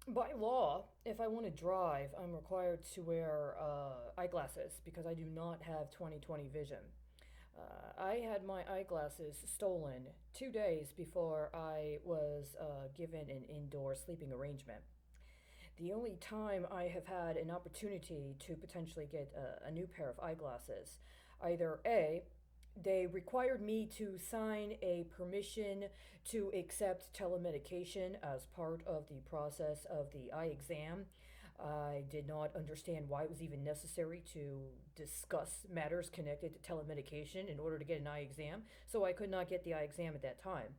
By law, if I want to drive, I'm required to wear eyeglasses because I do not have 20/20 vision. I had my eyeglasses stolen 2 days before I was given an indoor sleeping arrangement. The only time I have had an opportunity to potentially get a new pair of eyeglasses, either A, they required me to sign a permission to accept telemedication as part of the process of the eye exam. I did not understand why it was even necessary to discuss matters connected to telemedication in order to get an eye exam, so I could not get the eye exam at that time.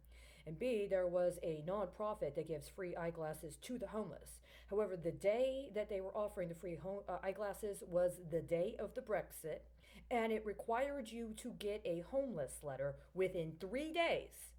And B, there was a nonprofit that gives free eyeglasses to the homeless. However, the day that they were offering the free eyeglasses was the day of the Brexit, and it required you to get a homeless letter within 3 days.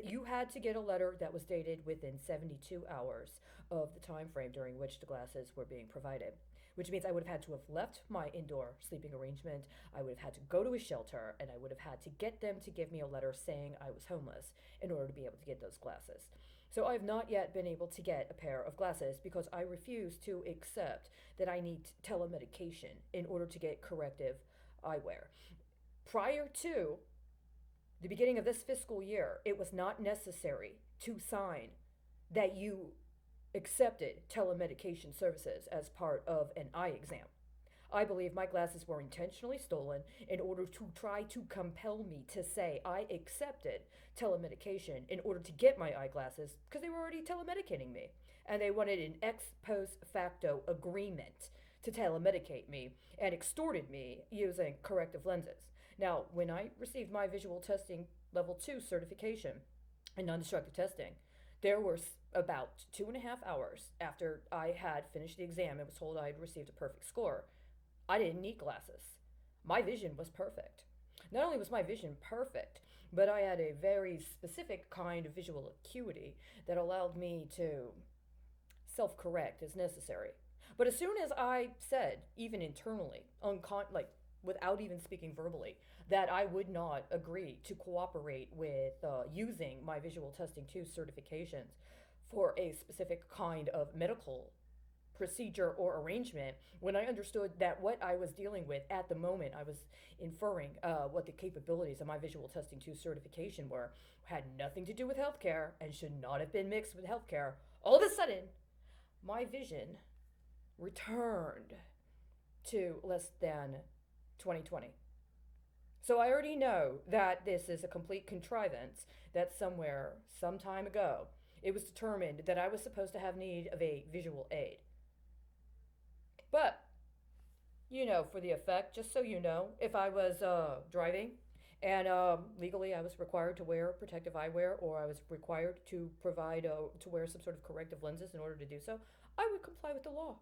You had to get a letter that was dated within 72 hours of the time frame during which the glasses were being provided, which means I would have had to have left my indoor sleeping arrangement. I would have had to go to a shelter, and I would have had to get them to give me a letter saying I was homeless in order to be able to get those glasses. So I've not yet been able to get a pair of glasses because I refuse to accept that I need telemedication in order to get corrective eyewear. Prior to the beginning of this fiscal year, it was not necessary to sign that you accepted telemedication services as part of an eye exam. I believe my glasses were intentionally stolen in order to try to compel me to say I accepted telemedication in order to get my eyeglasses because they were already telemedicating me. And they wanted an ex post facto agreement to telemedicate me and extorted me using corrective lenses. Now, when I received my visual testing level 2 certification in non destructive testing, there were about 2.5 hours after I had finished the exam and was told I had received a perfect score. I didn't need glasses. My vision was perfect. Not only was my vision perfect, but I had a very specific kind of visual acuity that allowed me to self correct as necessary. But as soon as I said, even internally, like without even speaking verbally, that I would not agree to cooperate with using my visual testing 2 certifications for a specific kind of medical procedure or arrangement, when I understood that what I was dealing with at the moment, I was inferring what the capabilities of my visual testing 2 certification were, had nothing to do with healthcare and should not have been mixed with healthcare. All of a sudden, my vision returned to less than 20/20. So I already know that this is a complete contrivance that somewhere, some time ago, it was determined that I was supposed to have need of a visual aid. But, for the effect, just so you know, if I was driving and legally I was required to wear protective eyewear or I was required to provide, to wear some sort of corrective lenses in order to do so, I would comply with the law.